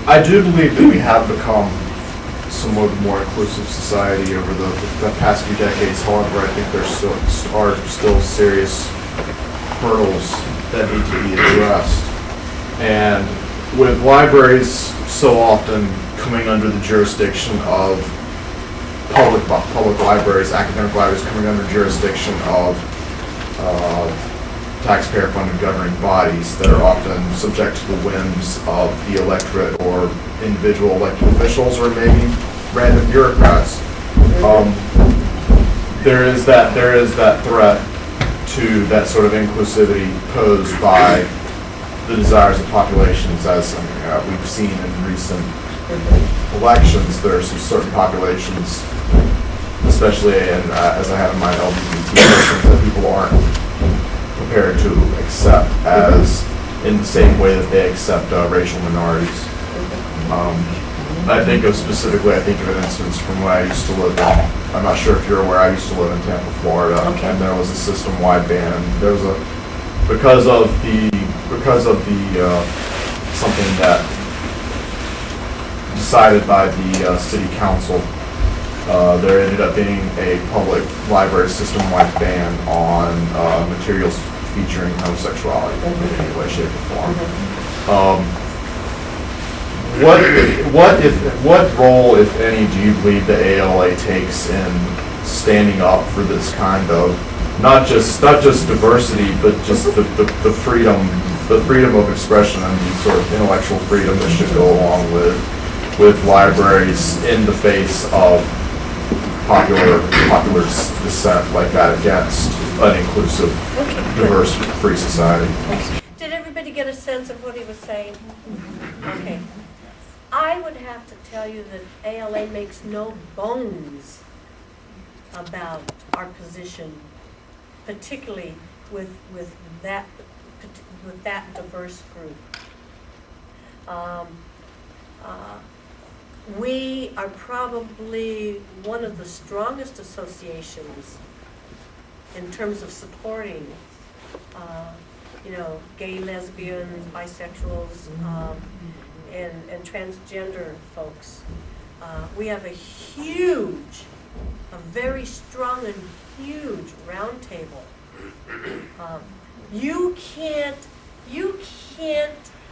I do believe that we have become somewhat more inclusive society over the past few decades. However, I think there are still serious hurdles that need to be addressed. And with libraries so often coming under the jurisdiction of public libraries, academic libraries coming under jurisdiction of taxpayer-funded governing bodies that are often subject to the whims of the electorate or individual elected officials or maybe random bureaucrats. There is that threat to that sort of inclusivity posed by the desires of populations, as we've seen in recent elections. There are some certain populations, especially as I have in mind LGBT persons, that people aren't prepared to accept as in the same way that they accept racial minorities. I think of an instance from when I used to live in, I'm not sure if you're aware, I used to live in Tampa, Florida, okay. And there was a system-wide ban. There was because of the something that decided by the city council, there ended up being a public library system-wide ban on materials featuring homosexuality in any way, shape, or form. What role, if any, do you believe the ALA takes in standing up for this kind of not just diversity, but just the freedom of expression and the sort of intellectual freedom that should go along with libraries in the face of popular dissent like that against an inclusive, diverse, free society? Did everybody get a sense of what he was saying? Okay. I would have to tell you that ALA makes no bones about our position, particularly with that diverse group. We are probably one of the strongest associations in terms of supporting, gay, lesbians, bisexuals, and transgender folks. We have a very strong and huge roundtable. You can't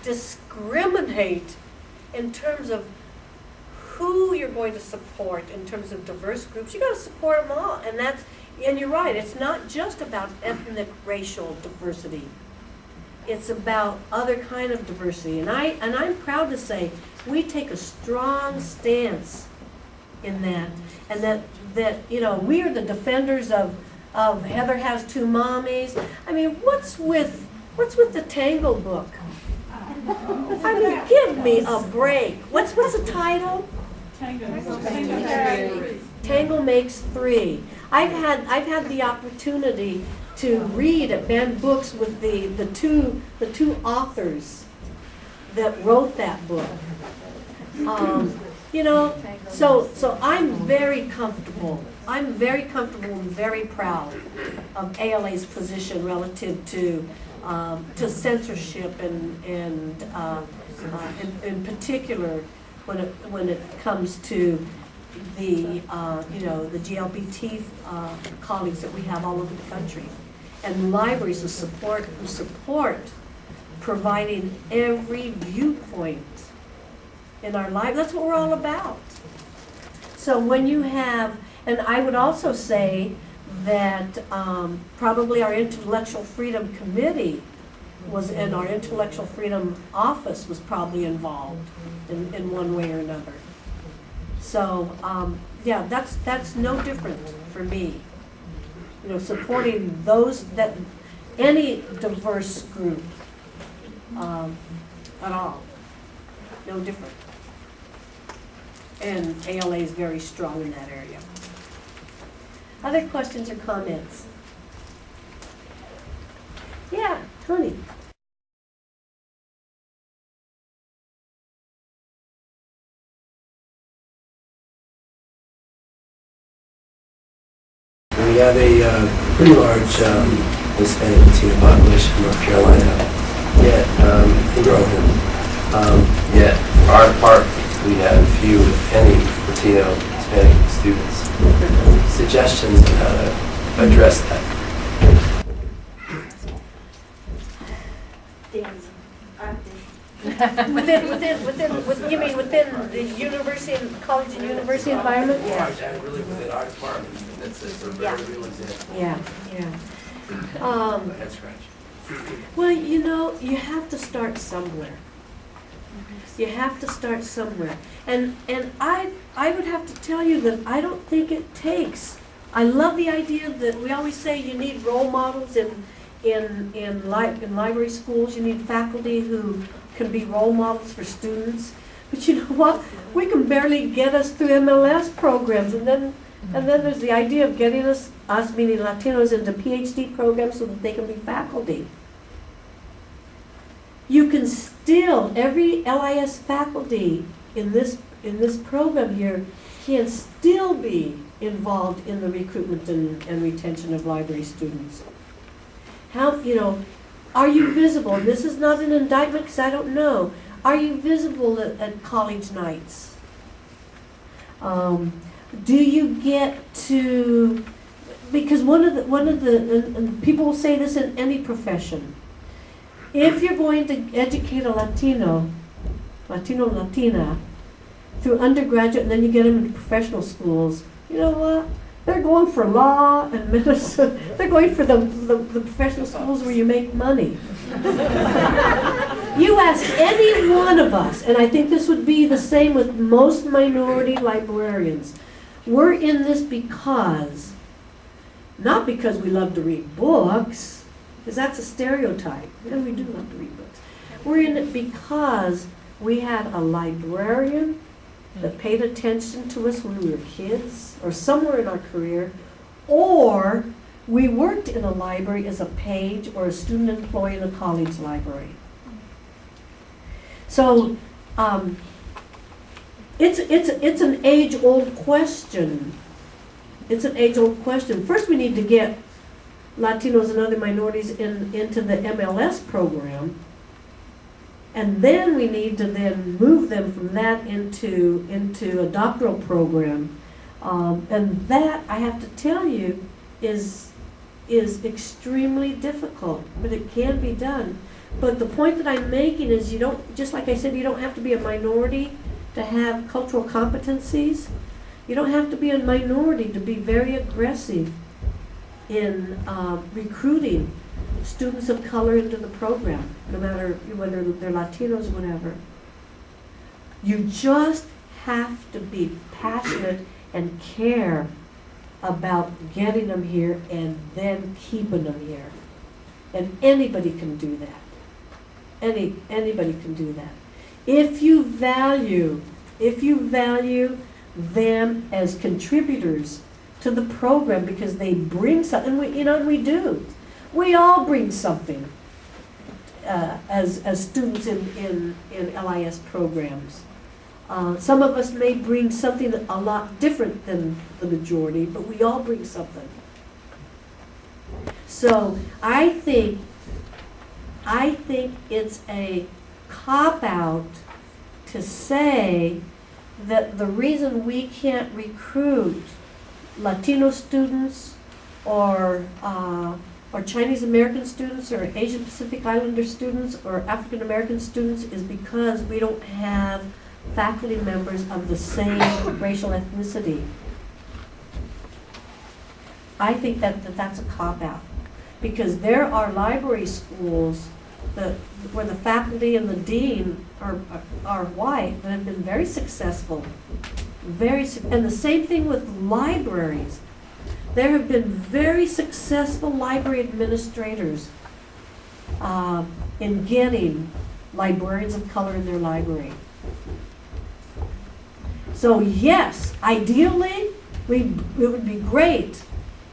discriminate in terms of who you're going to support in terms of diverse groups. You got to support them all, and you're right. It's not just about ethnic, racial diversity. It's about other kind of diversity, and I'm proud to say we take a strong stance in that, and that we are the defenders of Heather Has Two Mommies. I mean, what's with the Tangle book? I mean, give me a break. What's the title? Tangle Makes Three. I've had the opportunity to read at Banned Books with the two authors that wrote that book. So I'm very comfortable. I'm very comfortable and very proud of ALA's position relative to censorship and in particular when it comes to the GLBT colleagues that we have all over the country, and libraries who support providing every viewpoint in our life. That's what we're all about. So when you have, and I would also say that probably our Intellectual Freedom Committee and our Intellectual Freedom Office was probably involved in one way or another. So yeah, that's no different for me. Supporting any diverse group at all, no different. And ALA is very strong in that area. Other questions or comments? Yeah, Tony. We have a pretty large Hispanic Latino population in North Carolina, yet and growing. Yet Latino, Hispanic students. Suggestions on how to address that. You mean within the university and college and university environment? Really within our department, that's a very real example. Yeah. Head scratch. Well, you have to start somewhere. You have to start somewhere. And I would have to tell you that I don't think it takes. I love the idea that we always say you need role models in library schools. You need faculty who can be role models for students. But you know what? We can barely get us through MLS programs, and then there's the idea of getting us meaning Latinos, into PhD programs so that they can be faculty. You can still, every LIS faculty in this program here can still be involved in the recruitment and retention of library students. How, are you visible? And this is not an indictment because I don't know. Are you visible at college nights? Do you get to, because one of the and people will say this in any profession, if you're going to educate a Latino, Latina, through undergraduate and then you get them into professional schools, you know what? They're going for law and medicine. They're going for the professional schools where you make money. You ask any one of us, and I think this would be the same with most minority librarians. We're in this because, not because we love to read books, because that's a stereotype. And we do love to read books. We're in it because we had a librarian that paid attention to us when we were kids, or somewhere in our career, or we worked in a library as a page or a student employee in a college library. So it's an age-old question. It's an age-old question. First, we need to get Latinos and other minorities into the MLS program. And then we need to then move them from that into a doctoral program. And that, I have to tell you, is extremely difficult, but it can be done. But the point that I'm making is you don't, just like I said, you don't have to be a minority to have cultural competencies. You don't have to be a minority to be very aggressive in recruiting students of color into the program, no matter whether they're Latinos or whatever. You just have to be passionate and care about getting them here and then keeping them here. And anybody can do that. Anybody can do that. If you value them as contributors to the program because they bring something, and we do. We all bring something as students in LIS programs. Some of us may bring something a lot different than the majority, but we all bring something. So I think it's a cop-out to say that the reason we can't recruit Latino students or Chinese American students or Asian Pacific Islander students or African American students is because we don't have faculty members of the same racial ethnicity. I think that's a cop-out, because there are library schools where the faculty and the dean are white that have been very successful. And the same thing with libraries. There have been very successful library administrators in getting librarians of color in their library. So yes, ideally, it would be great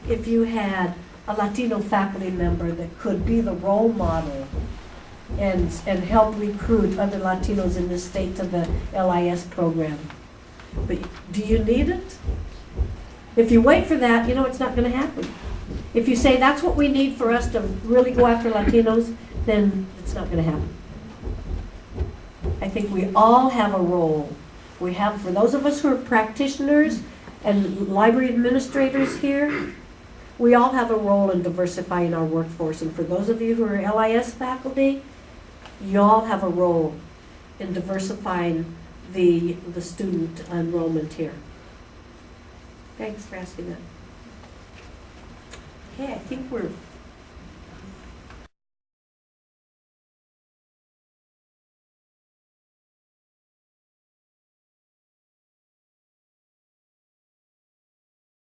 if you had a Latino faculty member that could be the role model and help recruit other Latinos in the state to the LIS program. But do you need it? If you wait for that, it's not going to happen. If you say that's what we need for us to really go after Latinos, then it's not going to happen. I think we all have a role We have, for those of us who are practitioners and library administrators here, we all have a role in diversifying our workforce. And for those of you who are LIS faculty, you all have a role in diversifying the student enrollment here. Thanks for asking that. Okay, I think we're